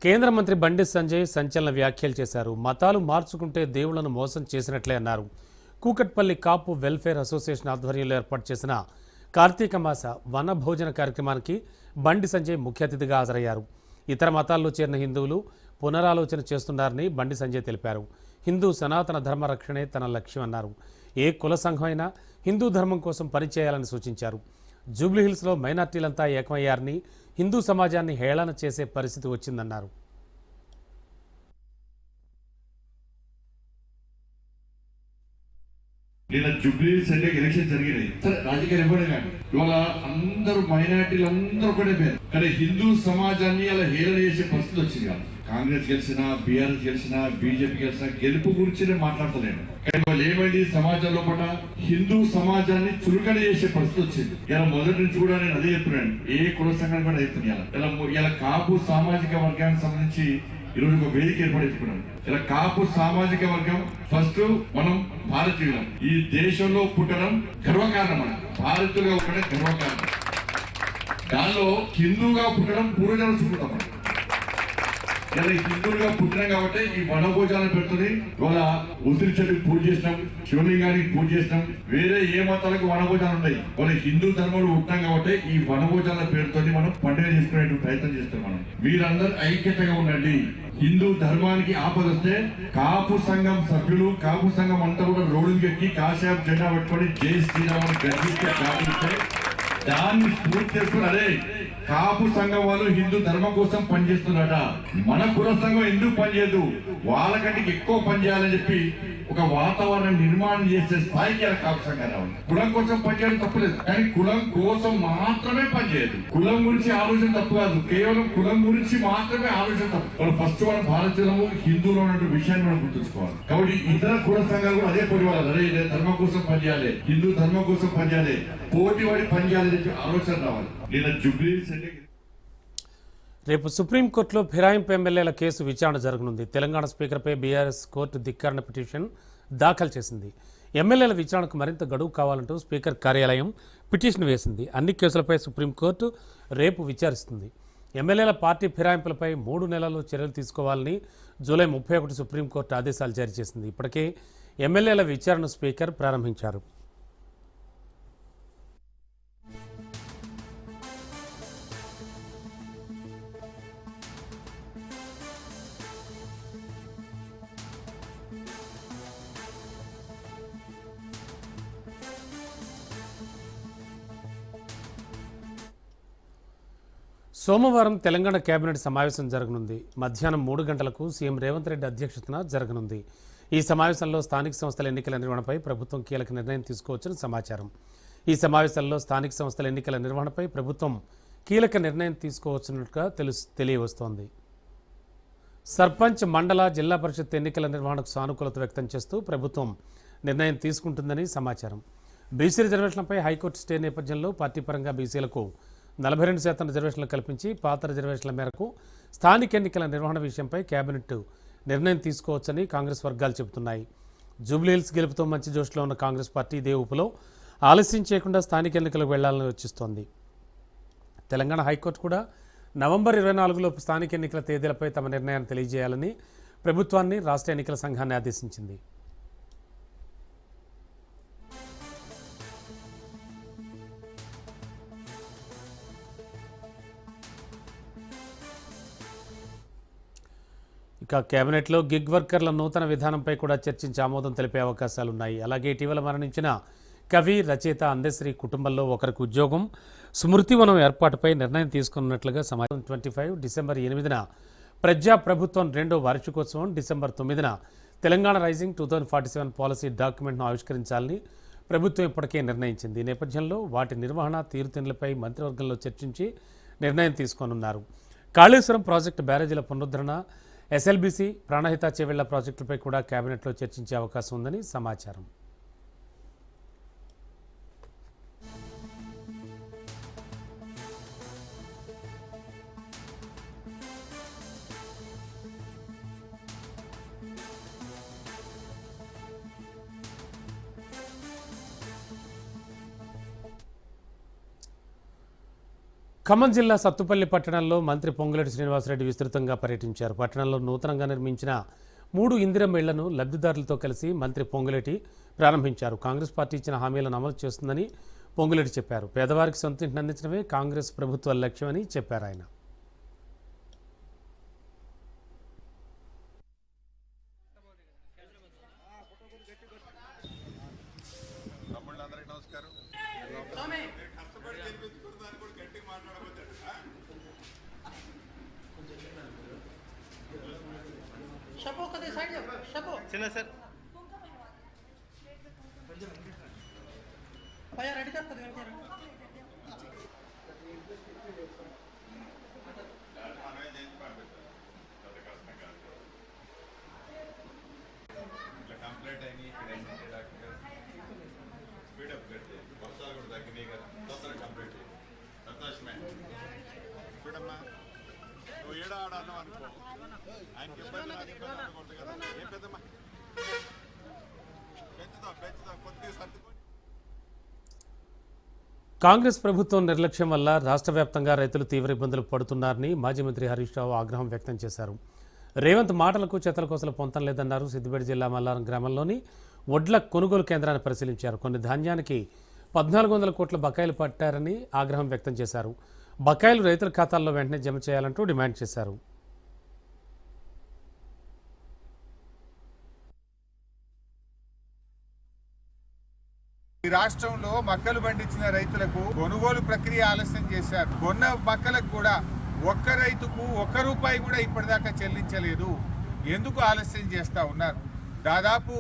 కేంద్ర మంత్రి బండి సంజయ్ సంచలన వ్యాఖ్యలు చేశారు. మతాలు మార్చుకుంటే దేవుళ్లను మోసం చేసినట్లే అన్నారు. కూకట్పల్లి కాపు వెల్ఫేర్ అసోసియేషన్ ఆధ్వర్యంలో ఏర్పాటు చేసిన కార్తీక మాస వన భోజన కార్యక్రమానికి బండి సంజయ్ ముఖ్య అతిథిగా హాజరయ్యారు. ఇతర మతాల్లో చేరిన హిందువులు పునరాలోచన చేస్తున్నారని బండి సంజయ్ తెలిపారు. హిందూ సనాతన ధర్మ రక్షణే తన లక్ష్యం అన్నారు. ఏ కుల సంఘమైనా హిందూ ధర్మం కోసం పనిచేయాలని సూచించారు. జూబ్లీహిల్స్లో మైనార్టీలంతా ఏకమయ్యారని, హిందూ సమాజాన్ని హేళన చేసే పరిస్థితి వచ్చిందన్నారు. నిన్న జూబ్లీహిల్స్ అంటే ఎలక్షన్ జరిగినాయి. సరే రాజకీయాలు ఇవ్వడే కానీ ఇవాళ అందరూ మైనార్టీలు అందరూ ఒకటే పేరు, కానీ హిందూ సమాజాన్ని అలా హేళన చేసే పరిస్థితి వచ్చింది. కాంగ్రెస్ గెలిచినా, బీఆర్ఎస్ గెలిచినా, బీజేపీ గెలిచినా గెలుపు గురించి నేను మాట్లాడతలేను. కానీ వాళ్ళు ఏమైంది, సమాజంలో పట్ల హిందూ సమాజాన్ని చురుకన చేసే పరిస్థితి వచ్చింది. ఇలా మొదటి నుంచి కూడా నేను అదే చెప్తున్నాను, ఏ కుల సంఘాన్ని కూడా చెప్తున్నాను. ఇలా కాపు సామాజిక వర్గానికి సంబంధించి ఈరోజు ఒక వేదిక ఏర్పడించుకున్నాం. ఇలా కాపు సామాజిక వర్గం ఫస్ట్ మనం భారతీయులం, ఈ దేశంలో పుట్టడం గర్వకారణం. మనం భారతీయులుగా పుట్టడం గర్వకారణం. దానిలో హిందూగా పుట్టడం పూర్వజన సుకృతం. ఇలా హిందువులుగా పుట్టినాం కాబట్టి ఈ వనభోజనాలు పెడుతుంది. ఇవాళ ఉసిరి చెట్టుకు పూజ చేసినాం, శివలింగానికి పూజ చేసినాం. వేరే ఏ మతాలకు వనభోజనాలు ఉన్నాయి, వాళ్ళ హిందూ ధర్మంలో ఉంటాం కాబట్టి ఈ వనభోజనాల పేరుతో మనం పండుగ చేసుకునే ప్రయత్నం చేస్తాం. మనం మీరందరూ ఐక్యతగా ఉండండి. హిందూ ధర్మానికి ఆపదొస్తే కాపు సంఘం సభ్యులు, కాపు సంఘం అంతా కూడా రోడ్డుకి ఎక్కి కాషాయం జెండా పట్టుకొని జై శ్రీరామ్ అని గర్జిస్తే గాలిస్తే దాన్ని స్ఫూర్తి చేసుకుని అదే కాపు సంఘం వాళ్ళు హిందూ ధర్మం కోసం పనిచేస్తున్నారట, మన కుల సంఘం ఎందుకు పనిచేయదు, వాళ్ళకంటే ఎక్కువ పనిచేయాలని చెప్పి ఒక వాతావరణం నిర్మాణం చేసే స్థాయికి కాపు సంఘం రావాలి. కులం కోసం పనిచేయడం తప్పులేదు, కానీ కులం కోసం మాత్రమే పనిచేయదు. కులం గురించి ఆలోచన తప్పు కాదు, కేవలం కులం గురించి మాత్రమే ఆలోచన తప్పు. ఫస్ట్ మన భారతీయులము హిందువులు అన్నట్టు విషయాన్ని మనం గుర్తుంచుకోవాలి. కాబట్టి ఇతర కుల సంఘాలు కూడా అదే పడివాలి, అదే ధర్మం కోసం పనిచేయాలి, హిందూ ధర్మం కోసం పనిచేయాలి, పోటీ పడి పనిచేయాలని చెప్పి ఆలోచన రావాలి. నేను జూబ్లీహిల్స్ అంటే రేపు సుప్రీంకోర్టులో ఫిరాయింపు ఎమ్మెల్యేల కేసు విచారణ జరగనుంది. తెలంగాణ స్పీకర్పై బీఆర్ఎస్ కోర్టు ధిక్కరణ పిటిషన్ దాఖలు చేసింది. ఎమ్మెల్యేల విచారణకు మరింత గడువు కావాలంటూ స్పీకర్ కార్యాలయం పిటిషన్ వేసింది. అన్ని కేసులపై సుప్రీంకోర్టు రేపు విచారిస్తుంది. ఎమ్మెల్యేల పార్టీ ఫిరాయింపులపై 3 నెలల్లో చర్యలు తీసుకోవాలని జూలై 31 సుప్రీంకోర్టు ఆదేశాలు జారీ చేసింది. ఇప్పటికే ఎమ్మెల్యేల విచారణ స్పీకర్ ప్రారంభించారు. సోమవారం తెలంగాణ కేబినెట్ సమావేశం జరగనుంది. మధ్యాహ్నం 3 గంటలకు సీఎం రేవంత్ రెడ్డి అధ్యక్షతన జరగనుంది. ఈ సమావేశంలో స్థానిక సంస్థల ఎన్నికల నిర్వహణపై ప్రభుత్వం కీలక నిర్ణయం తీసుకోవచ్చని సమాచారం. ఈ సమావేశంలో స్థానిక సంస్థల ఎన్నికల నిర్వహణపై ప్రభుత్వం కీలక నిర్ణయం తీసుకోవచ్చున్నట్టుగా తెలియవస్తోంది. సర్పంచ్, మండల, జిల్లా పరిషత్ ఎన్నికల నిర్వహణకు సానుకూలత వ్యక్తం చేస్తూ ప్రభుత్వం నిర్ణయం తీసుకుంటుందని సమాచారం. బీసీ రిజర్వేషన్లపై హైకోర్టు స్టే నేపథ్యంలో పార్టీ పరంగా బీసీలకు 42% రిజర్వేషన్లు కల్పించి పాత రిజర్వేషన్ల మేరకు స్థానిక ఎన్నికల నిర్వహణ విషయంపై కేబినెట్ నిర్ణయం తీసుకోవచ్చని కాంగ్రెస్ వర్గాలు చెబుతున్నాయి. జూబ్లీహిల్స్ గెలుపుతో మంచి జోష్లో ఉన్న కాంగ్రెస్ పార్టీ ఇదే ఊపులో ఆలస్యం చేయకుండా స్థానిక ఎన్నికలకు వెళ్లాలని యోచిస్తోంది. తెలంగాణ హైకోర్టు కూడా నవంబర్ 24లోపు స్థానిక ఎన్నికల తేదీలపై తమ నిర్ణయాన్ని తెలియజేయాలని ప్రభుత్వాన్ని, రాష్ట్ర ఎన్నికల సంఘాన్ని ఆదేశించింది. ఇక కేబినెట్లో గిగ్ వర్కర్ల నూతన విధానంపై కూడా చర్చించి ఆమోదం తెలిపే అవకాశాలున్నాయి. అలాగే ఇటీవల మరణించిన కవి, రచయిత అందశ్రీ కుటుంబంలో ఒకరికి ఉద్యోగం, స్మృతివనం ఏర్పాటుపై నిర్ణయం తీసుకున్నట్లుగా సమాచారం. 25 డిసెంబర్ 8న ప్రజాప్రభుత్వం 2వ వార్షికోత్సవం, డిసెంబర్ 9న తెలంగాణ రైజింగ్ 2047 పాలసీ డాక్యుమెంట్ను ఆవిష్కరించాలని ప్రభుత్వం ఇప్పటికే నిర్ణయించింది. ఈ నేపథ్యంలో వాటి నిర్వహణ, తీరుతెన్నులపై మంత్రివర్గంలో చర్చించి నిర్ణయం తీసుకోనున్నారు. కాళేశ్వరం ప్రాజెక్టు బ్యారేజీల పునరుద్ధరణ, ఎస్ఎల్బీసీ, ప్రాణహిత చేవెళ్ల ప్రాజెక్టులపై కూడా కేబినెట్లో చర్చించే అవకాశం ఉందని సమాచారం. ఖమ్మం జిల్లా సత్తుపల్లి పట్టణంలో మంత్రి పొంగులేటి శ్రీనివాసరెడ్డి విస్తృతంగా పర్యటించారు. పట్టణంలో నూతనంగా నిర్మించిన 3 ఇందిరమ్మ ఇళ్లను లబ్ధిదారులతో కలిసి మంత్రి పొంగులేటి ప్రారంభించారు. కాంగ్రెస్ పార్టీ ఇచ్చిన హామీలను అమలు చేస్తుందని పొంగులేటి చెప్పారు. పేదవారికి సొంత ఇంటిని అందించడమే కాంగ్రెస్ ప్రభుత్వ లక్ష్యమని చెప్పారు ఆయన. చిన్న సార్ రెడీ చెప్తుంది కంప్లీట్ అయినాయి ఇక్కడ ఏంటంటే డాక్టర్ స్పీడప్ కడితే వర్షాలు కూడా తగ్గినాయి కదా తొందరగా కంప్లీట్ అయ్యి సంతోషమే చూడమ్మా నువ్వు ఏడా ఆడాను అనుకో ఆయనకి ఇబ్బంది నాకు ఇబ్బంది అనుకోండి కదా ఏం పెద్దమ్మా పెంచుదాం కొద్దిగా సర్దుకొని. కాంగ్రెస్ ప్రభుత్వం నిర్లక్ష్యం వల్ల రాష్ట్ర వ్యాప్తంగా రైతులు తీవ్ర ఇబ్బందులు పడుతున్నారని మాజీ మంత్రి హరీష్ రావు ఆగ్రహం వ్యక్తం చేశారు. రేవంత్ మాటలకు చేతల కోసలు పొంతం లేదన్నారు. సిద్దిపేట జిల్లా మల్లారం గ్రామంలోని వడ్ల కొనుగోలు కేంద్రాన్ని పరిశీలించారు. కొన్ని ధాన్యానికి 1400 కోట్ల బకాయిలు పట్టారని ఆగ్రహం వ్యక్తం చేశారు. బకాయిలు రైతుల ఖాతాల్లో వెంటనే జమ చేయాలంటూ డిమాండ్ చేశారు. ఈ రాష్ట్రంలో మక్కలు పండించిన రైతులకు కొనుగోలు ప్రక్రియ ఆలస్యం చేశారు. కొన్న మక్కలకు కూడా ఒక్క రైతుకు ₹1 కూడా ఇప్పటిదాకా చెల్లించలేదు. ఎందుకు ఆలస్యం చేస్తూ ఉన్నారు? దాదాపు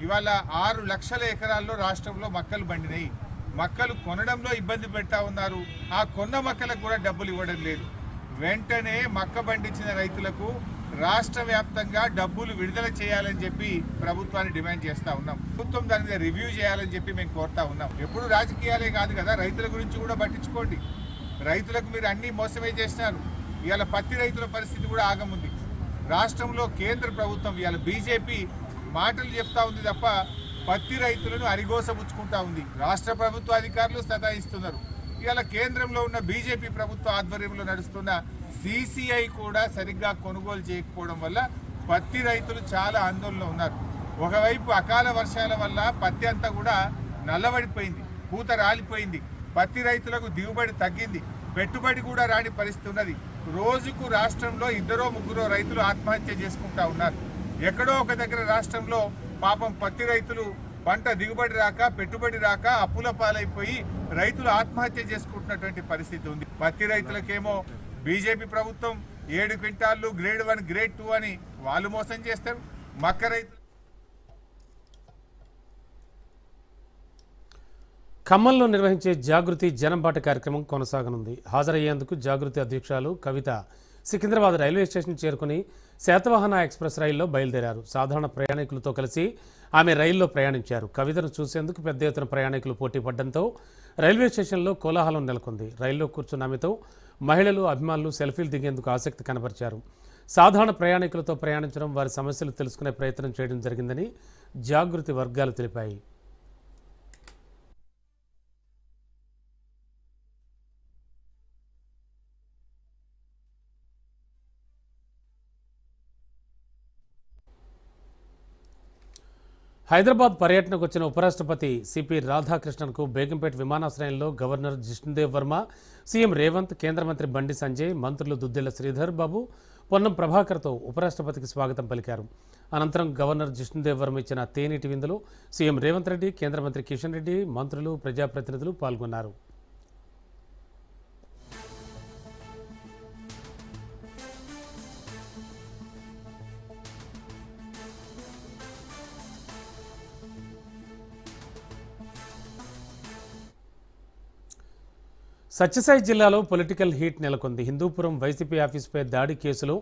ఇవాళ 6 లక్షల ఎకరాల్లో రాష్ట్రంలో మక్కలు పండినాయి. మక్కలు కొనడంలో ఇబ్బంది పెడతా ఉన్నారు. ఆ కొన్న మక్కలకు కూడా డబ్బులు ఇవ్వడం లేదు. వెంటనే మక్క పండించిన రైతులకు రాష్ట్ర వ్యాప్తంగా డబ్బులు విడుదల చేయాలని చెప్పి ప్రభుత్వాన్ని డిమాండ్ చేస్తూ ఉన్నాం. ప్రభుత్వం దాని మీద రివ్యూ చేయాలని చెప్పి మేము కోరుతా ఉన్నాం. ఎప్పుడు రాజకీయాలే కాదు కదా, రైతుల గురించి కూడా పట్టించుకోండి. రైతులకు మీరు అన్నీ మోసమే చేసినారు. ఇవాళ పత్తి రైతుల పరిస్థితి కూడా ఆగముంది. రాష్ట్రంలో కేంద్ర ప్రభుత్వం ఇవాళ బీజేపీ మాటలు చెప్తా ఉంది తప్ప పత్తి రైతులను అరిగోసపుచ్చుకుంటా ఉంది. రాష్ట్ర ప్రభుత్వ అధికారులు సతాయిస్తున్నారు. ఇవాళ కేంద్రంలో ఉన్న బీజేపీ ప్రభుత్వ ఆధ్వర్యంలో నడుస్తున్న CCI కూడా సరిగ్గా కొనుగోలు చేయకపోవడం వల్ల పత్తి రైతులు చాలా ఆందోళనలో ఉన్నారు. ఒకవైపు అకాల వర్షాల వల్ల పత్తి అంతా కూడా నల్లబడిపోయింది, పూత రాలిపోయింది. పత్తి రైతులకు దిగుబడి తగ్గింది, పెట్టుబడి కూడా రాని పరిస్థితి ఉన్నది. రోజుకు రాష్ట్రంలో 2-3 రైతులు ఆత్మహత్య చేసుకుంటా ఉన్నారు. ఎక్కడో ఒక దగ్గర రాష్ట్రంలో పాపం పత్తి రైతులు పంట దిగుబడి రాక, పెట్టుబడి రాక అప్పుల పాలైపోయి రైతులు ఆత్మహత్య చేసుకుంటున్నటువంటి పరిస్థితి ఉంది. పత్తి రైతులకేమో బీజేపీ ప్రభుత్వం 7 క్వింటాళ్ళు గ్రేడ్ 1 గ్రేడ్ 2 అని వాళ్ళు మోసం చేస్తారు. మక్క రైతులు ఖమ్మంలో నిర్వహించే జాగృతి జనంబాట కార్యక్రమం కొనసాగనుంది. హాజరయ్యేందుకు జాగృతి అధ్యక్షురాలు కవిత సికింద్రాబాద్ రైల్వే స్టేషన్ చేరుకుని శాతవాహన ఎక్స్ప్రెస్ రైల్లో బయలుదేరారు. సాధారణ ప్రయాణికులతో కలిసి ఆమె రైల్లో ప్రయాణించారు. కవితను చూసేందుకు పెద్ద ఎత్తున ప్రయాణికులు పోటీ పడడంతో రైల్వే స్టేషన్లో కోలాహలం నెలకొంది. రైల్లో కూర్చున్న ఆమెతో మహిళలు, అభిమానులు సెల్ఫీలు దిగేందుకు ఆసక్తి కనబరిచారు. సాధారణ ప్రయాణికులతో ప్రయాణించడం, వారి సమస్యలు తెలుసుకునే ప్రయత్నం చేయడం జరిగిందని జాగృతి వర్గాలు తెలిపాయి. హైదరాబాద్ పర్యటనకు వచ్చిన ఉపరాష్ట్రపతి సిపి రాధాకృష్ణన్కు బేగంపేట విమానాశ్రయంలో గవర్నర్ జిష్ణుదేవ్ వర్మ, సీఎం రేవంత్, కేంద్ర మంత్రి బండి సంజయ్, మంత్రులు దుద్దిళ్ల శ్రీధర్ బాబు, పొన్నం ప్రభాకర్తో ఉపరాష్ట్రపతికి స్వాగతం పలికారు. అనంతరం గవర్నర్ జిష్ణుదేవ్ వర్మ ఇచ్చిన తేనీటి విందులో సీఎం రేవంత్ రెడ్డి, కేంద్ర మంత్రి కిషన్ రెడ్డి, మంత్రులు, ప్రజాప్రతినిధులు పాల్గొన్నారు. సత్యసాయి జిల్లాలో పొలిటికల్ హీట్ నెలకొంది. హిందూపురం వైసీపీ ఆఫీసుపై దాడి కేసులో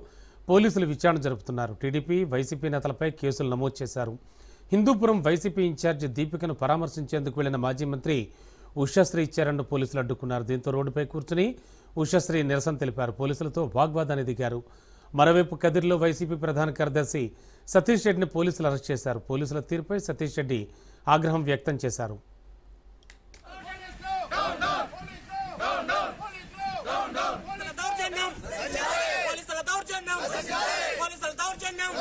పోలీసులు విచారణ జరుపుతున్నారు. టీడీపీ, వైసీపీ నేతలపై కేసులు నమోదు చేశారు. హిందూపురం వైసీపీ ఇన్ఛార్జి దీపికను పరామర్శించేందుకు వెళ్లిన మాజీ మంత్రి ఉషశ్రీ ఇచ్చారన్న పోలీసులు అడ్డుకున్నారు. దీంతో రోడ్డుపై కూర్చుని ఉషశ్రీ నిరసన తెలిపారు. పోలీసులతో వాగ్వాదాన్ని దిగారు. మరోవైపు కదిరిలో వైసీపీ ప్రధాన కార్యదర్శి సతీష్ రెడ్డిని పోలీసులు అరెస్ట్ చేశారు. పోలీసుల తీరుపై సతీష్ రెడ్డి ఆగ్రహం వ్యక్తం చేశారు. పోలీసుల దౌర్జన్యం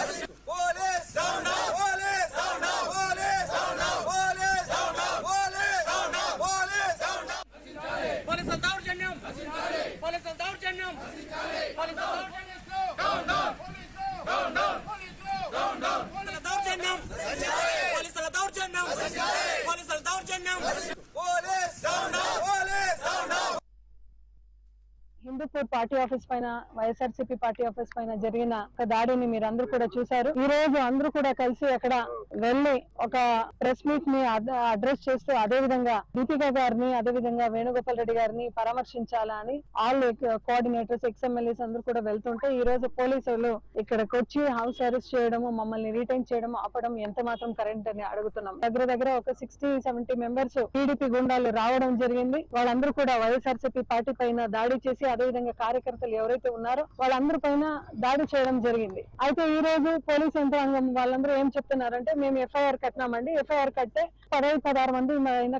police down police down police down police down police down police down పోలీసుల దౌర్జన్యం పోలీసుల దౌర్జన్యం పోలీసుల దౌర్జన్యం down down down down down down పోలీసుల దౌర్జన్యం పోలీసుల దౌర్జన్యం పోలీసుల దౌర్జన్యం police down police down Hindupur party office పైన వైఎస్ఆర్సీపీ పార్టీ ఆఫీస్ పైన జరిగిన ఒక దాడిని మీరు అందరూ కూడా చూశారు. ఈ రోజు అందరూ కూడా కలిసి అక్కడ వెళ్లి ఒక ప్రెస్ మీట్ ని అడ్రస్ చేస్తూ అదే విధంగా దీపిక గారిని అదే విధంగా వేణుగోపాల్ రెడ్డి గారిని పరామర్శించాలని ఆల్ కోఆర్డినేటర్స్ ఎక్స్ఎమ్మెల్యేస్ అందరూ కూడా వెళ్తుంటే ఈ రోజు పోలీసులు ఇక్కడికి వచ్చి హౌస్ అరెస్ట్ చేయడము మమ్మల్ని రిటైన్ చేయడం ఆపడం ఎంత మాత్రం కరెంట్ అని అడుగుతున్నాం. దగ్గర ఒక 60-70 మెంబర్స్ టీడీపీ గుండాలు రావడం జరిగింది. వాళ్ళందరూ కూడా వైఎస్ఆర్సీపీ పార్టీ పైన దాడి చేసి అదే విధంగా కార్యకర్తలు ఎవరైతే ఉన్నారో వాళ్ళందరి పైన దాడి చేయడం జరిగింది. అయితే ఈ రోజు పోలీస్ యంత్రాంగం వాళ్ళందరూ ఏం చెప్తున్నారంటే మేము ఎఫ్ఐఆర్ కట్టినామండి, ఎఫ్ఐఆర్ కట్టే 16 మంది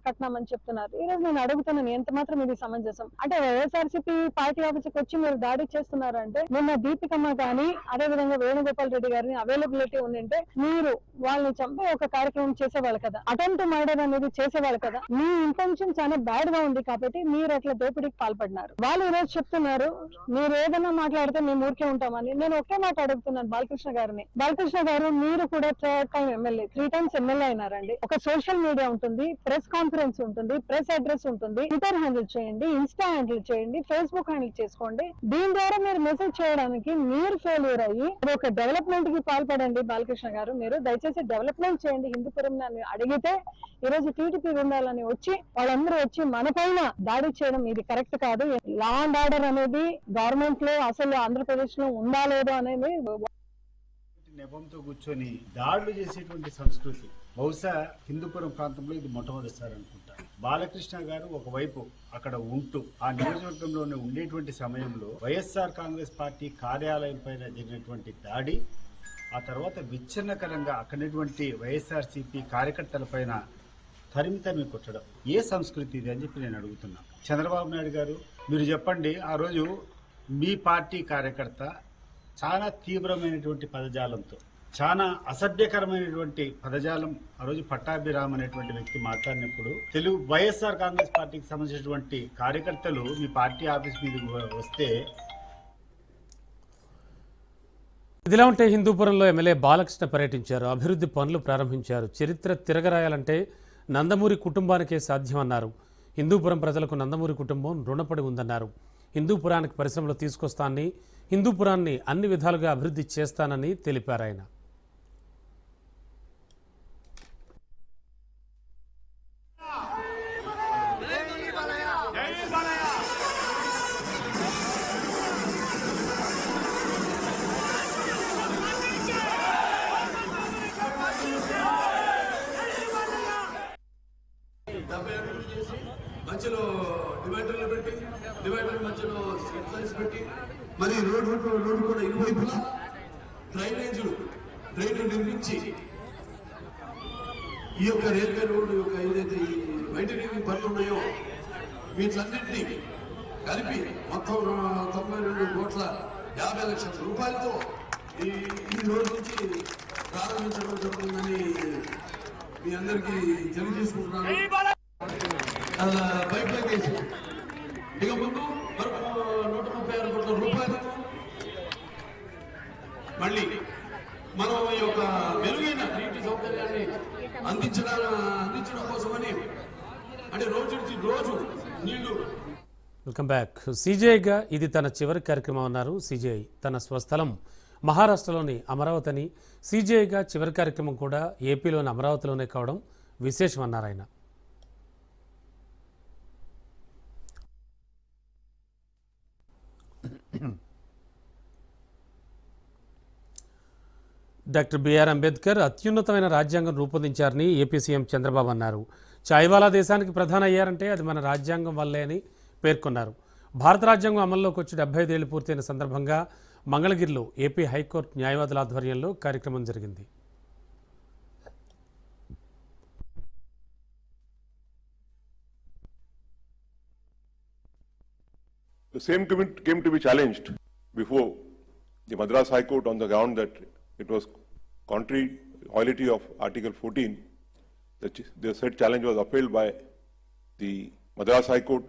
కట్టినామని చెప్తున్నారు. ఈ రోజు నేను అడుగుతున్నాను ఎంత మాత్రం ఇది సమంజసం? అంటే వైఎస్ఆర్సీపీ పార్టీ ఆఫీస్కి వచ్చి మీరు దాడి చేస్తున్నారంటే నిన్న దీపికమ్మ గాని అదే విధంగా వేణుగోపాల్ రెడ్డి గారిని అవైలబిలిటీ ఉండింటే మీరు వాళ్ళని చంపి ఒక కార్యక్రమం చేసేవాళ్ళు కదా, అటెంప్ట్ మర్డర్ అనేది చేసేవాళ్ళు కదా. మీ ఇంటెన్షన్ చాలా బ్యాడ్ గా ఉంది కాబట్టి మీరు అట్లా దోపిడీకి పాల్పడినారు. వాళ్ళు ఈ రోజు చెప్తున్నారు మీరు ఏదైనా మాట్లాడితే మేము ఊరికే ఉంటామని. నేను ఒకే మాట అడుగుతున్నాను బాలకృష్ణ గారిని, బాలకృష్ణ గారు మీరు కూడా 3rd time MLA 3 times MLA అయినారండి. ఒక సోషల్ మీడియా ఉంటుంది, ప్రెస్ కాన్ఫరెన్స్ ఉంటుంది, ప్రెస్ అడ్రస్ ఉంటుంది, ట్విట్టర్ హ్యాండిల్ చేయండి, ఇన్స్టా హ్యాండిల్ చేయండి, ఫేస్బుక్ హ్యాండిల్ చేసుకోండి. దీని ద్వారా మీరు మెసేజ్ చేయడానికి మీరు ఫెయిల్యూర్ అయ్యి ఒక డెవలప్మెంట్ కి పాల్పడండి. బాలకృష్ణ గారు మీరు దయచేసి డెవలప్మెంట్ చేయండి. హిందూపురం అడిగితే ఈ రోజు టీడీపీ ఉండాలని వచ్చి వాళ్ళందరూ వచ్చి మన పైన దాడి చేయడం ఇది కరెక్ట్ కాదు. లా అండ్ ఆర్డర్ అనేది గవర్నమెంట్ లో అసలు ఆంధ్రప్రదేశ్ లో ఉందా లేదో అనేది నెపంతో కూర్చొని దాడులు చేసేటువంటి సంస్కృతి బహుశా హిందూపురం ప్రాంతంలో ఇది మొట్టమొదటిసారి అనుకుంటా. బాలకృష్ణ గారు ఒకవైపు అక్కడ ఉంటూ ఆ నియోజకవర్గంలోనే ఉండేటువంటి సమయంలో వైఎస్ఆర్ కాంగ్రెస్ పార్టీ కార్యాలయం పైన జరిగినటువంటి దాడి, ఆ తర్వాత విచ్ఛిన్నకరంగా అక్కడటువంటి వైఎస్ఆర్సీపీ కార్యకర్తల పైన తరిమి కొట్టడం ఏ సంస్కృతి ఇది అని చెప్పి నేను అడుగుతున్నా. చంద్రబాబు నాయుడు గారు మీరు చెప్పండి, ఆ రోజు మీ పార్టీ కార్యకర్త చాలా తీవ్రమైనటువంటి పదజాలంతో చాలా అసభ్యకరమైనటువంటి పదజాలం ఆ రోజు పట్టాభిరామ్ అనేటువంటి వ్యక్తి మాట్లాడినప్పుడు తెలుగు వైఎస్ఆర్ కాంగ్రెస్ పార్టీకి సంబంధించినటువంటి కార్యకర్తలు మీ పార్టీ ఆఫీస్ మీద వస్తే ఇదిలా ఉంటే హిందూపురంలో ఎమ్మెల్యే బాలకృష్ణ పర్యటించారు, అభివృద్ధి పనులు ప్రారంభించారు. చరిత్ర తిరగరాయాలంటే నందమూరి కుటుంబానికే సాధ్యమన్నారు. హిందూపురం ప్రజలకు నందమూరి కుటుంబం రుణపడి ఉందన్నారు. హిందూపురానికి పరిశ్రమలు తీసుకొస్తానని, హిందూపురాన్ని అన్ని విధాలుగా అభివృద్ధి చేస్తానని తెలిపారు ఆయన. మధ్యలో డివైడర్లు పెట్టి డివైడర్ మధ్యలో స్ట్రీట్ లైట్స్ పెట్టి మరి రోడ్డు కూడా ఇరువైపులా డ్రైన్లు నిర్మించి ఈ యొక్క రైల్వే రోడ్డు యొక్క ఏదైతే ఈ వైండరింగ్ పనులు ఉన్నాయో వీటిలన్నింటినీ కలిపి మొత్తం 92,50,00,000 రూపాయలతో ఈ రోడ్డు నుంచి ప్రారంభించడం జరుగుతుందని మీ అందరికీ తెలియజేసుకుంటున్నాను. అలా పైప్ లైన్ వేసి ఇక ముందు 136 కోట్ల రూపాయలతో మళ్ళీ మనం ఈ యొక్క మెరుగైన నీటి సౌకర్యాన్ని అందించడం కోసమని అంటే రోజు నీళ్లు. Welcome back. సీజేఐగా ఇది తన చివరి కార్యక్రమం అన్నారు సీజేఐ. తన స్వస్థలం మహారాష్ట్రలోని అమరావతి అని, సీజేఐగా చివరి కార్యక్రమం కూడా ఏపీలోని అమరావతిలోనే కావడం విశేషమన్నారు ఆయన. డాక్టర్ బిఆర్ అంబేద్కర్ అత్యున్నతమైన రాజ్యాంగం రూపొందించారని ఏపీ సీఎం చంద్రబాబు అన్నారు. చాయ్వాలా దేశానికి ప్రధాని అయ్యారంటే అది మన రాజ్యాంగం వల్లే అని పేర్కొన్నారు. భారత రాజ్యాంగం అమల్లోకి వచ్చి 75 ఏళ్లు పూర్తయిన సందర్భంగా మంగళగిరిలో ఏపీ హైకోర్టు న్యాయవాదుల ఆధ్వర్యంలో కార్యక్రమం జరిగింది. The same came to be challenged before the Madras High Court on the ground that it was contrary violation of Article 14. The said challenge was upheld by the Madras High Court.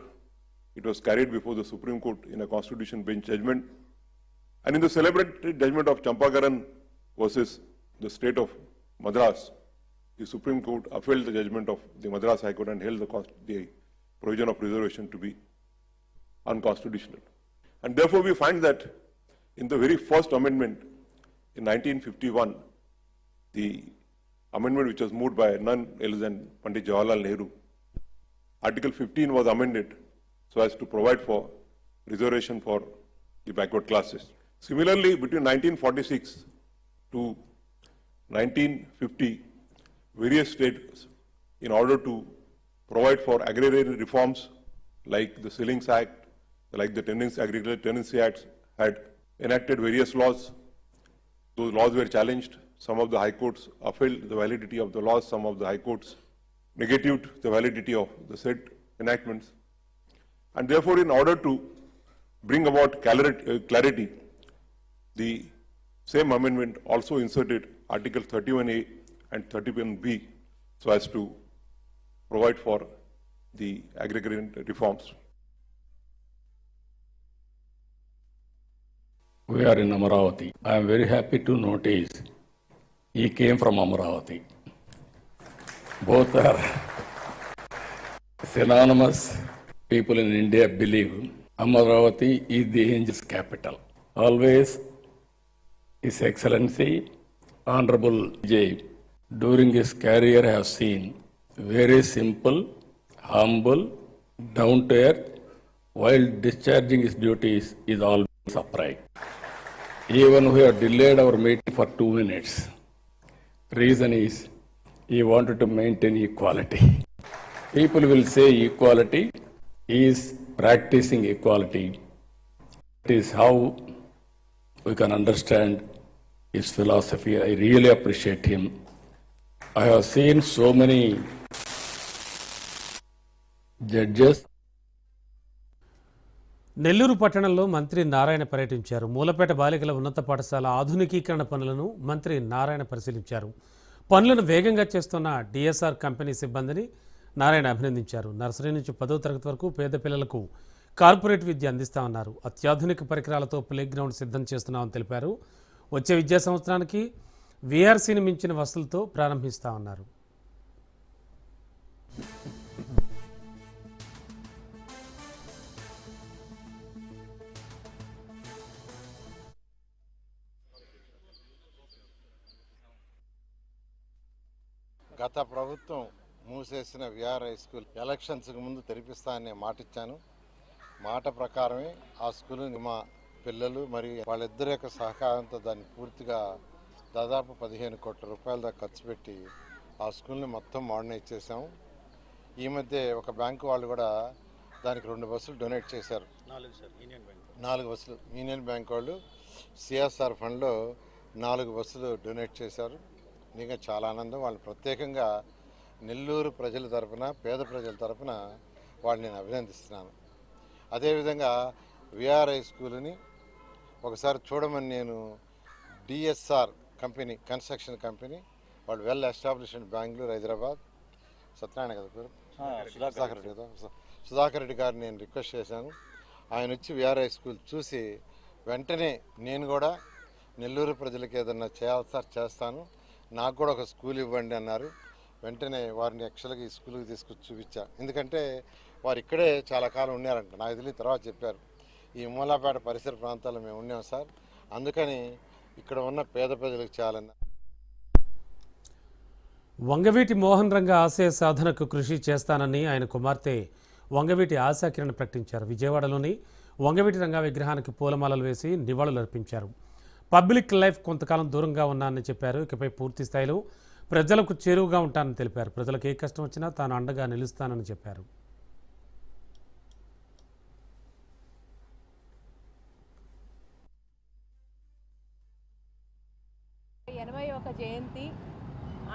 It was carried before the Supreme Court in a Constitution bench judgment. And in the celebrated judgment of Champakaran versus the state of Madras, the Supreme Court upheld the judgment of the Madras High Court and held the provision of reservation to be unconstitutional. And therefore we find that in the very first amendment in 1951, the amendment which was moved by none else than Pandit Jawaharlal Nehru, Article 15 was amended so as to provide for reservation for the backward classes. Similarly, between 1946 to 1950, various states, in order to provide for agrarian reforms like the Ceilings Act, like the Agricultural Tenancy Acts, had enacted various laws. Those laws were challenged. Some of the high courts upheld the validity of the laws. Some of the high courts negated the validity of the said enactments. And therefore, in order to bring about clarity, the same amendment also inserted Article 31A and 31B so as to provide for the agrarian reforms. We are in Amaravati. I am very happy to notice he came from Amaravati. Both are synonymous. People in India believe Amaravati is the angel's capital. Always His Excellency Honorable J, during his career, have seen very simple, humble, down to earth, while discharging his duties is always upright. Even we have delayed our meeting for 2 minutes. Reason is he wanted to maintain equality. People will say equality, he is practicing equality. It is how we can understand his philosophy. I really appreciate him. I have seen so many judges. Nellore పట్టణంలో మంత్రి నారాయణ పర్యటించారు. మూలపేట బాలికల ఉన్నత పాఠశాల ఆధునికీకరణ పనులను మంత్రి నారాయణ పరిశీలించారు. పనులను వేగంగా చేస్తున్న డిఎస్ఆర్ కంపెనీ సిబ్బందిని నారాయణ అభినందించారు. నర్సరీ నుంచి 10వ తరగతి వరకు పేద పిల్లలకు కార్పొరేట్ విద్య అందిస్తామన్నారు. అత్యాధునిక పరికరాలతో ప్లే గ్రౌండ్ సిద్ధం చేస్తున్నామని తెలిపారు. వచ్చే విద్యా సంవత్సరానికి వీఆర్సీని మించిన వసతులతో ప్రారంభిస్తామన్నారు. గత ప్రభుత్వం మూసేసిన విఆర్ హై స్కూల్ ఎలక్షన్స్కి ముందు తెరిపిస్తానని మాట ఇచ్చాను. మాట ప్రకారమే ఆ స్కూల్ని మా పిల్లలు మరియు వాళ్ళిద్దరి యొక్క సహకారంతో దాన్ని పూర్తిగా దాదాపు 15 కోట్ల రూపాయల దాకా ఖర్చు పెట్టి ఆ స్కూల్ని మొత్తం మోడర్నైజ్ చేశాము. ఈ మధ్య ఒక బ్యాంకు వాళ్ళు కూడా దానికి 2 బస్సులు డొనేట్ చేశారు. 4 బస్సులు యూనియన్ బ్యాంక్ వాళ్ళు సిఎస్ఆర్ ఫండ్లో 4 బస్సులు డొనేట్ చేశారు. ఇంకా చాలా ఆనందం. వాళ్ళు ప్రత్యేకంగా నెల్లూరు ప్రజల తరఫున, పేద ప్రజల తరఫున వాళ్ళు నేను అభినందిస్తున్నాను. అదేవిధంగా విఆర్ హై స్కూల్ని ఒకసారి చూడమని నేను డిఎస్ఆర్ కంపెనీ, కన్స్ట్రక్షన్ కంపెనీ, వాళ్ళు వెల్ ఎస్టాబ్లిష్డ్ బెంగళూరు, హైదరాబాద్, సత్యనారాయణ కదా పేరు, సుధాకర్ రెడ్డి కదా, సుధాకర్ రెడ్డి గారిని నేను రిక్వెస్ట్ చేశాను. ఆయన వచ్చి విఆర్ హై స్కూల్ చూసి వెంటనే నేను కూడా నెల్లూరు ప్రజలకు ఏదన్నా చేస్తాను, నాకు కూడా ఒక స్కూల్ ఇవ్వండి అన్నారు. వెంటనే వారిని యాక్చువల్గా ఈ స్కూల్కి తీసుకొచ్చి చూపించా. ఎందుకంటే వారు ఇక్కడే చాలా కాలం ఉన్నారంట. నాకు తెలియని తర్వాత చెప్పారు, ఈ మూలాపేట పరిసర ప్రాంతాల్లో మేము ఉన్నాం సార్, అందుకని ఇక్కడ ఉన్న పేద ప్రజలకు చేయాలన్న. వంగవీటి మోహన్ రంగ ఆశయ సాధనకు కృషి చేస్తానని ఆయన కుమార్తె వంగవీటి ఆశాకిరణ్ ప్రకటించారు. విజయవాడలోని వంగవీటి రంగ విగ్రహానికి పూలమాలలు వేసి నివాళులర్పించారు. పబ్లిక్ లైఫ్ కొంతకాలం దూరంగా ఉన్నానని చెప్పారు. ఇకపై పూర్తి స్థాయిలో ప్రజలకు చేరువుగా ఉంటానని తెలిపారు. ప్రజలకు ఏ కష్టం వచ్చినా తాను అండగా నిలుస్తానని చెప్పారు. జయంతి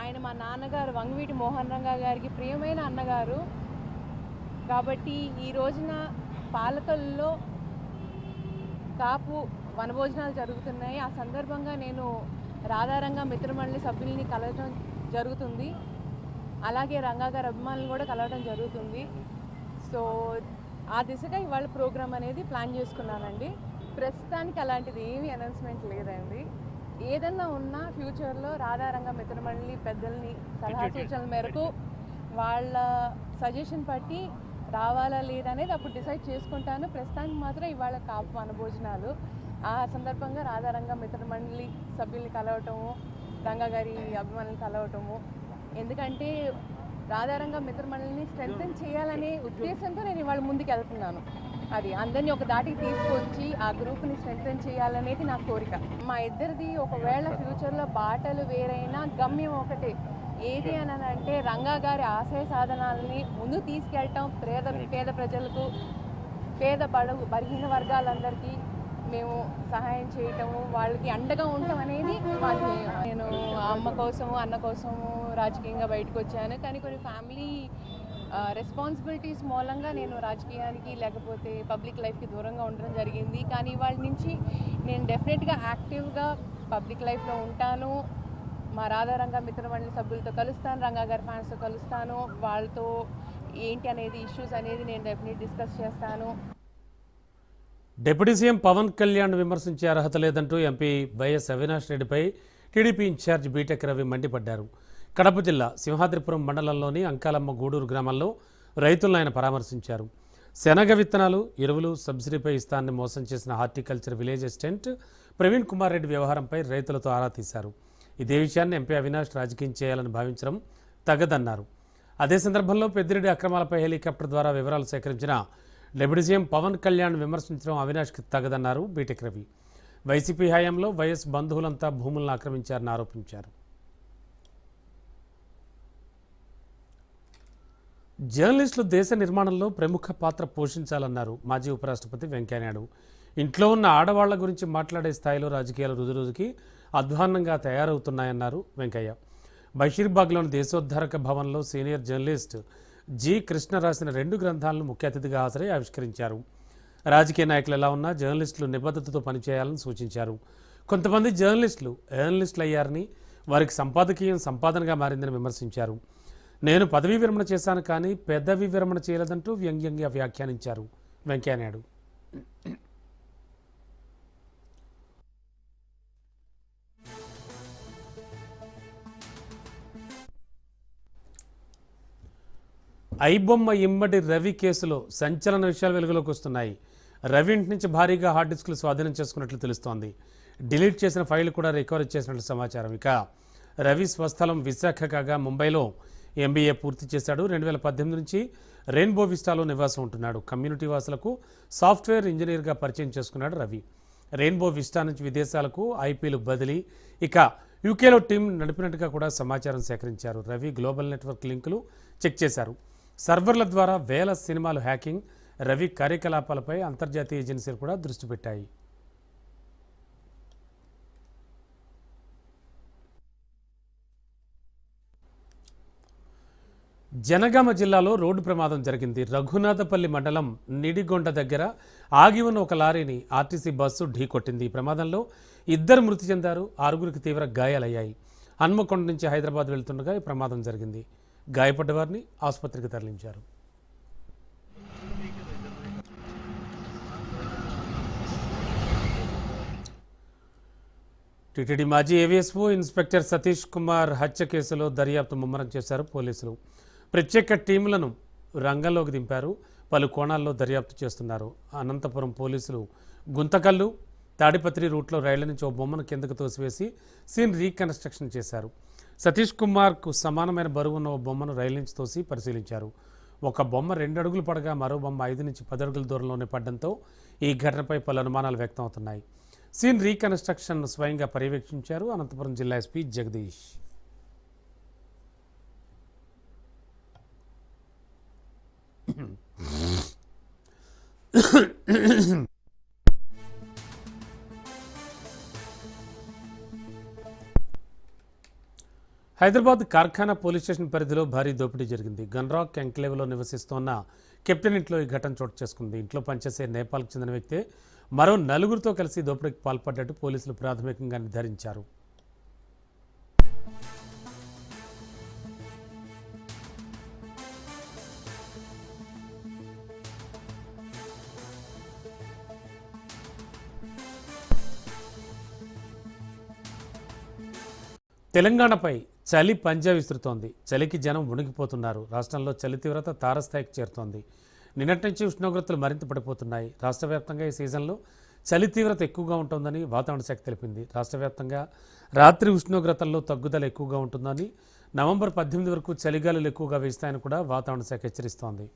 ఆయన మా నాన్నగారు వంగవీటి మోహన్ రంగ గారికి ప్రియమైన అన్నగారు కాబట్టి ఈ రోజున పాలకుల్లో కాపు వనభోజనాలు జరుగుతున్నాయి. ఆ సందర్భంగా నేను రాధారంగ మిత్రమండలి సభ్యుల్ని కలవడం జరుగుతుంది. అలాగే రంగా గారి అభిమానులు కూడా కలవడం జరుగుతుంది. సో ఆ దిశగా ఇవాళ ప్రోగ్రామ్ అనేది ప్లాన్ చేసుకున్నానండి. ప్రస్తుతానికి అలాంటిది ఏమీ అనౌన్స్మెంట్ లేదండి. ఏదన్నా ఉన్నా ఫ్యూచర్లో రాధారంగ మిత్రమండలి పెద్దల్ని సలహా సూచనల మేరకు వాళ్ళ సజెషన్ బట్టి రావాలా లేదా అనేది అప్పుడు డిసైడ్ చేసుకుంటాను. ప్రస్తుతానికి మాత్రం ఇవాళ కాపు వనభోజనాలు. ఆ సందర్భంగా రాధారంగ మిత్రమండలి సభ్యుల్ని కలవటము, రంగా గారి అభిమానులు కలవటము, ఎందుకంటే రాధారంగ మిత్రమండలిని స్ట్రెంగ్తెన్ చేయాలనే ఉద్దేశంతో నేను ఇవాళ ముందుకు వెళ్తున్నాను. అది అందరినీ ఒక దాటికి తీసుకొచ్చి ఆ గ్రూప్ని స్ట్రెంగ్తెన్ చేయాలనేది నా కోరిక. మా ఇద్దరిది ఒకవేళ ఫ్యూచర్లో బాటలు వేరైనా గమ్యం ఒకటే. ఏది అని అంటే రంగా గారి ఆశయ సాధనాలని ముందు తీసుకెళ్ళటం, పేద ప్రజలకు, బలహీన వర్గాలందరికీ మేము సహాయం చేయటము, వాళ్ళకి అండగా ఉండటం అనేది మా ధ్యేయం. నేను అమ్మ కోసము అన్న కోసము రాజకీయంగా బయటకు వచ్చాను. కానీ కొన్ని ఫ్యామిలీ రెస్పాన్సిబిలిటీస్ మూలంగా నేను రాజకీయానికి లేకపోతే పబ్లిక్ లైఫ్కి దూరంగా ఉండడం జరిగింది. కానీ వాళ్ళ నుంచి నేను డెఫినెట్గా యాక్టివ్గా పబ్లిక్ లైఫ్లో ఉంటాను. మా రాధారంగ మిత్రమండలి సభ్యులతో కలుస్తాను, రంగా గారి ఫ్యాన్స్తో కలుస్తాను. వాళ్ళతో ఏంటి అనేది ఇష్యూస్ అనేది నేను డెఫినెట్ డిస్కస్ చేస్తాను. డిప్యూటీ సీఎం పవన్ కళ్యాణ్ విమర్శించే అర్హత లేదంటూ ఎంపీ వైఎస్ అవినాష్ రెడ్డిపై టీడీపీ ఇన్ఛార్జ్ బీటెక్ రవి మండిపడ్డారు. కడప జిల్లా సింహాద్రిపురం మండలంలోని అంకాలమ్మ గూడూరు గ్రామంలో రైతులను ఆయన పరామర్శించారు. శనగ విత్తనాలు, ఎరువులు సబ్సిడీపై ఇస్తానని మోసం చేసిన horticulture village assistant Praveen Kumar Reddy వ్యవహారంపై రైతులతో ఆరా తీశారు. ఇదే విషయాన్ని ఎంపీ అవినాష్ రాజకీయం చేయాలని భావించడం తగదన్నారు. అదే సందర్భంలో పెద్దిరెడ్డి అక్రమాలపై హెలికాప్టర్ ద్వారా వివరాలు సేకరించిన డిప్యూటీ సీఎం పవన్ కళ్యాణ్ విమర్శించడం అవినాష్కి తగదన్నారు బీటెక్ రవి. వైసీపీ హయాంలో వైఎస్ బంధువులంతా భూములను ఆక్రమించారని ఆరోపించారు. జర్నలిస్టులు దేశ నిర్మాణంలో ప్రముఖ పాత్ర పోషించాలన్నారు మాజీ ఉపరాష్ట్రపతి వెంకయ్యనాయుడు. ఇంట్లో ఉన్న ఆడవాళ్ల గురించి మాట్లాడే స్థాయిలో రాజకీయాలు రోజురోజుకి అధ్వాన్నంగా తయారవుతున్నాయన్నారు వెంకయ్య. బషీర్బాగ్లోని దేశోద్ధారక భవన్లో సీనియర్ జర్నలిస్ట్ జి కృష్ణ రాసిన 2 గ్రంథాలను ముఖ్య అతిథిగా హాజరై ఆవిష్కరించారు. రాజకీయ నాయకులు ఎలా ఉన్నా జర్నలిస్టులు నిబద్ధతతో పనిచేయాలని సూచించారు. కొంతమంది జర్నలిస్టులు ఎర్నలిస్టులు అయ్యారని, వారికి సంపాదకీయం సంపాదనగా మారిందని విమర్శించారు. నేను పదవీ విరమణ చేశాను కానీ పెదవి విరమణ చేయలేదంటూ వ్యంగ్యంగా వ్యాఖ్యానించారు వెంకయ్యనాయుడు. ఐబొమ్మ ఇమ్మడి రవి కేసులో సంచలన విషయాలు వెలుగులోకి వస్తున్నాయి. రవి ఇంటి నుంచి భారీగా హార్డ్ డిస్కులు స్వాధీనం చేసుకున్నట్లు తెలుస్తోంది. డిలీట్ చేసిన ఫైల్ కూడా రికవరీ చేసినట్లు సమాచారం. ఇక రవి స్వస్థలం విశాఖ కాగా ముంబైలో ఎంబీఏ పూర్తి చేశాడు. 2018 నుంచి రెయిన్బో విస్టాలో నివాసం ఉంటున్నాడు. కమ్యూనిటీ వాసులకు సాఫ్ట్వేర్ ఇంజనీర్గా పరిచయం చేసుకున్నాడు రవి. రెయిన్బో విస్టా నుంచి విదేశాలకు ఐపీలు బదిలీ, ఇక యూకేలో టీం నడిపినట్టుగా కూడా సమాచారం సేకరించారు. రవి గ్లోబల్ నెట్వర్క్ లింకులు చెక్ చేశారు. సర్వర్ల ద్వారా వేల సినిమాలు హ్యాకింగ్. రవి కార్యకలాపాలపై అంతర్జాతీయ ఏజెన్సీలు కూడా దృష్టి పెట్టాయి. జనగామ జిల్లాలో రోడ్డు ప్రమాదం జరిగింది. రఘునాథపల్లి మండలం నిడిగొండ దగ్గర ఆగి ఉన్న ఒక లారీని ఆర్టీసీ బస్సు ఢీకొట్టింది. ఈ ప్రమాదంలో 2 మృతి చెందారు, 6గురికి తీవ్ర గాయాలయ్యాయి. హన్మకొండ నుంచి హైదరాబాద్ వెళ్తుండగా ఈ ప్రమాదం జరిగింది. గాయపడ్డ వారిని ఆసుపత్రికి తరలించారు. టీటీడీ మాజీ ఏవీఎస్ఓ ఇన్స్పెక్టర్ సతీష్ కుమార్ హత్య కేసులో దర్యాప్తు ముమ్మరం చేశారు పోలీసులు. ప్రత్యేక టీములను రంగంలోకి దింపారు. పలు కోణాల్లో దర్యాప్తు చేస్తున్నారు. అనంతపురం పోలీసులు గుంతకల్లు, తాడిపత్రి రూట్లో రైళ్ల నుంచి ఓ బొమ్మను కిందకు తోసివేసి సీన్ రీకన్స్ట్రక్షన్ చేశారు. సతీష్ కుమార్కు సమానమైన బరువు ఉన్న ఓ బొమ్మను రైలు నుంచి తోసి పరిశీలించారు. ఒక బొమ్మ 2 అడుగులు పడగా మరో బొమ్మ 5 నుంచి 10 అడుగుల దూరంలోనే పడడంతో ఈ ఘటనపై పలు అనుమానాలు వ్యక్తం అవుతున్నాయి. సీన్ రీకన్స్ట్రక్షన్ స్వయంగా పర్యవేక్షించారు అనంతపురం జిల్లా SP Jagadish. Hyderabad Karkhana police station పరిధిలో భారీ దోపిడీ జరిగింది. గన్రాక్ ఎంక్లేవ్లో నివసిస్తోన్న కెప్టెన్ ఇంట్లో ఈ ఘటన చోటు చేసుకుంది. ఇంట్లో పనిచేసే నేపాల్కు చెందిన వ్యక్తే మరో 4గురితో కలిసి దోపిడీకి పాల్పడ్డట్టు పోలీసులు ప్రాథమికంగా నిర్ధారించారు. తెలంగాణపై చలి పంజా విసురుతోంది. చలికి జనం ఉణిగిపోతున్నారు. రాష్ట్రంలో చలి తీవ్రత తారస్థాయికి చేరుతోంది. నిన్నటి నుంచి ఉష్ణోగ్రతలు మరింత పడిపోతున్నాయి. రాష్ట్ర వ్యాప్తంగా ఈ సీజన్లో చలి తీవ్రత ఎక్కువగా ఉంటుందని వాతావరణ శాఖ తెలిపింది. రాష్ట్ర వ్యాప్తంగా రాత్రి ఉష్ణోగ్రతల్లో తగ్గుదల ఎక్కువగా ఉంటుందని, నవంబర్ 18 వరకు చలిగాలులు ఎక్కువగా వీస్తాయని కూడా వాతావరణ శాఖ హెచ్చరిస్తోంది.